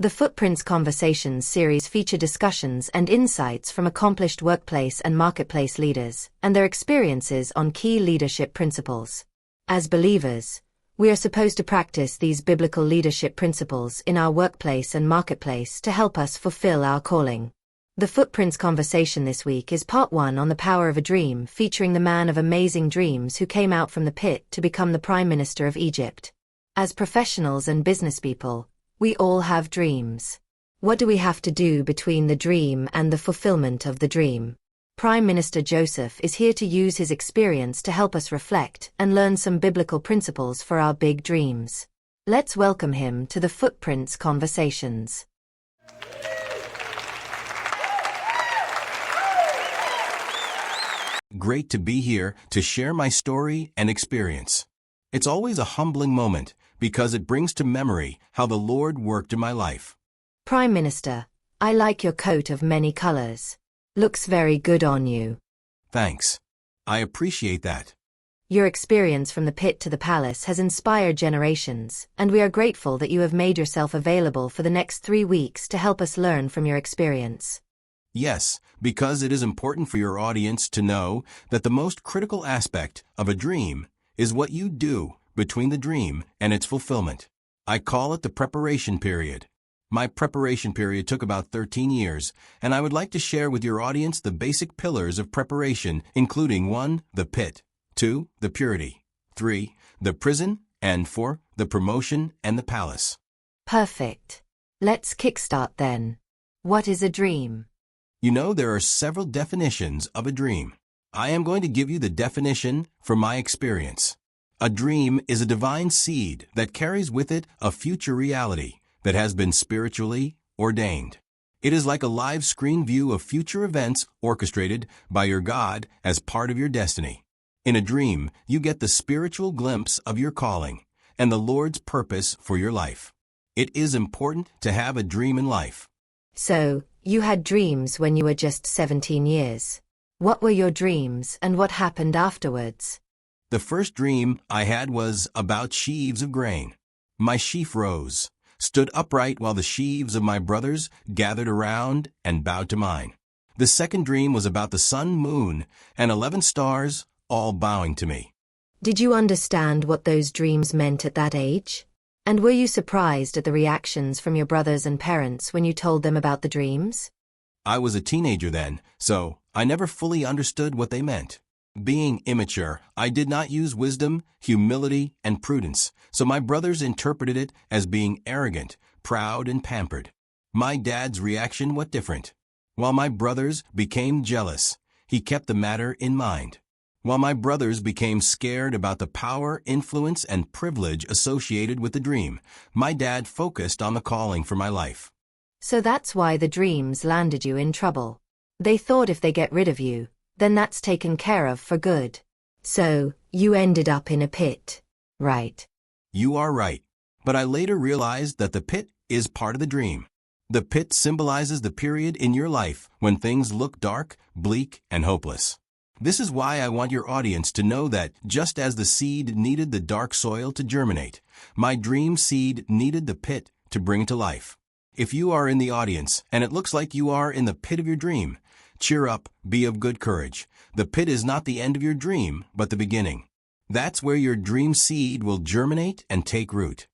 The Footprints Conversations series feature discussions and insights from accomplished workplace and marketplace leaders and their experiences on key leadership principles. As believers, we are supposed to practice these biblical leadership principles in our workplace and marketplace to help us fulfill our calling. The Footprints Conversation this week is part 1 on the power of a dream, featuring the man of amazing dreams who came out from the pit to become the Prime Minister of Egypt. As professionals and business people, we all have dreams. What do we have to do between the dream and the fulfillment of the dream? Prime Minister Joseph is here to use his experience to help us reflect and learn some biblical principles for our big dreams. Let's welcome him to the Footprints Conversations. Great to be here to share my story and experience. It's always a humbling moment because it brings to memory how the Lord worked in my life. Prime Minister, I like your coat of many colors. Looks very good on you. Thanks. I appreciate that. Your experience from the pit to the palace has inspired generations, and we are grateful that you have made yourself available for the next 3 weeks to help us learn from your experience. Yes, because it is important for your audience to know that the most critical aspect of a dream is what you do between the dream and its fulfillment. I call it the preparation period. My preparation period took about 13 years, and I would like to share with your audience the basic pillars of preparation, including 1. The pit, 2. The purity, 3. The prison, and 4. The promotion and the palace. Perfect. Let's kickstart then. What is a dream? You know, there are several definitions of a dream. I am going to give you the definition from my experience. A dream is a divine seed that carries with it a future reality that has been spiritually ordained. It is like a live screen view of future events orchestrated by your God as part of your destiny. In a dream, you get the spiritual glimpse of your calling and the Lord's purpose for your life. It is important to have a dream in life. So, you had dreams when you were just 17 years. What were your dreams and what happened afterwards? The first dream I had was about sheaves of grain. My sheaf rose, stood upright while the sheaves of my brothers gathered around and bowed to mine. The second dream was about the sun, moon, and 11 stars all bowing to me. Did you understand what those dreams meant at that age? And were you surprised at the reactions from your brothers and parents when you told them about the dreams? I was a teenager then, so I never fully understood what they meant. Being immature, I did not use wisdom, humility, and prudence, so my brothers interpreted it as being arrogant, proud, and pampered. My dad's reaction was different. While my brothers became jealous, he kept the matter in mind. While my brothers became scared about the power, influence, and privilege associated with the dream, my dad focused on the calling for my life. So that's why the dreams landed you in trouble. They thought if they get rid of you, then that's taken care of for good. So, you ended up in a pit, right? You are right. But I later realized that the pit is part of the dream. The pit symbolizes the period in your life when things look dark, bleak, and hopeless. This is why I want your audience to know that just as the seed needed the dark soil to germinate, my dream seed needed the pit to bring to life. If you are in the audience and it looks like you are in the pit of your dream, cheer up, be of good courage. The pit is not the end of your dream, but the beginning. That's where your dream seed will germinate and take root.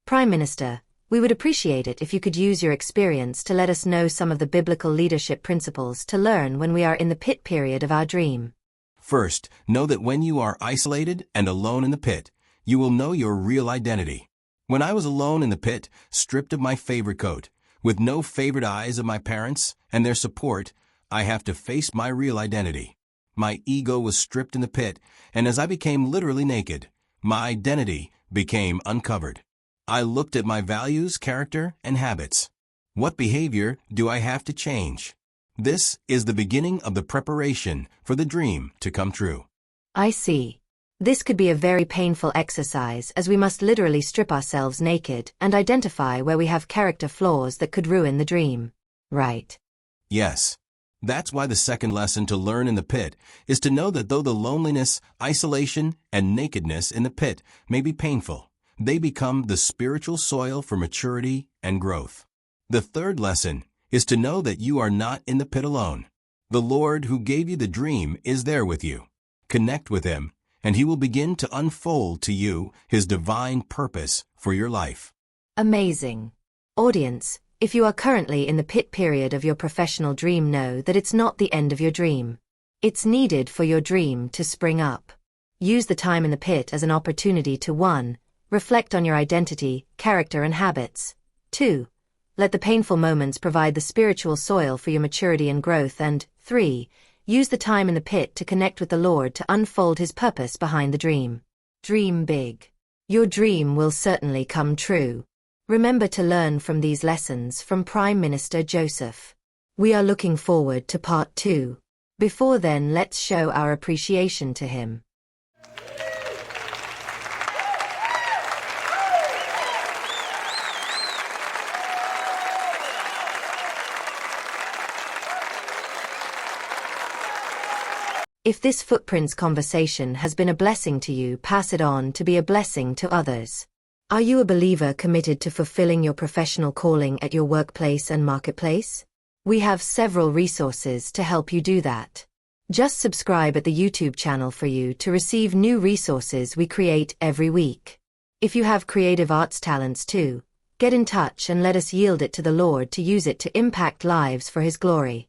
Prime Minister, we would appreciate it if you could use your experience to let us know some of the biblical leadership principles to learn when we are in the pit period of our dream. First, know that when you are isolated and alone in the pit, you will know your real identity. When I was alone in the pit, stripped of my favorite coat, with no favored eyes of my parents and their support, I have to face my real identity. My ego was stripped in the pit, and as I became literally naked, my identity became uncovered. I looked at my values, character, and habits. What behavior do I have to change? This is the beginning of the preparation for the dream to come true. I see. This could be a very painful exercise as we must literally strip ourselves naked and identify where we have character flaws that could ruin the dream. Right? Yes. That's why the second lesson to learn in the pit is to know that though the loneliness, isolation, and nakedness in the pit may be painful, They become the spiritual soil for maturity and growth. The third lesson is to know that you are not in the pit alone. The Lord who gave you the dream is there with you. Connect with Him, and He will begin to unfold to you His divine purpose for your life. Amazing. Audience, if you are currently in the pit period of your professional dream, know that it's not the end of your dream. It's needed for your dream to spring up. Use the time in the pit as an opportunity to 1. Reflect on your identity, character and habits. 2. Let the painful moments provide the spiritual soil for your maturity and growth. And 3. Use the time in the pit to connect with the Lord to unfold His purpose behind the dream. Dream big. Your dream will certainly come true. Remember to learn from these lessons from Prime Minister Joseph. We are looking forward to part 2. Before then, let's show our appreciation to him. If this Footprints conversation has been a blessing to you, pass it on to be a blessing to others. Are you a believer committed to fulfilling your professional calling at your workplace and marketplace? We have several resources to help you do that. Just subscribe at the YouTube channel for you to receive new resources we create every week. If you have creative arts talents too, get in touch and let us yield it to the Lord to use it to impact lives for His glory.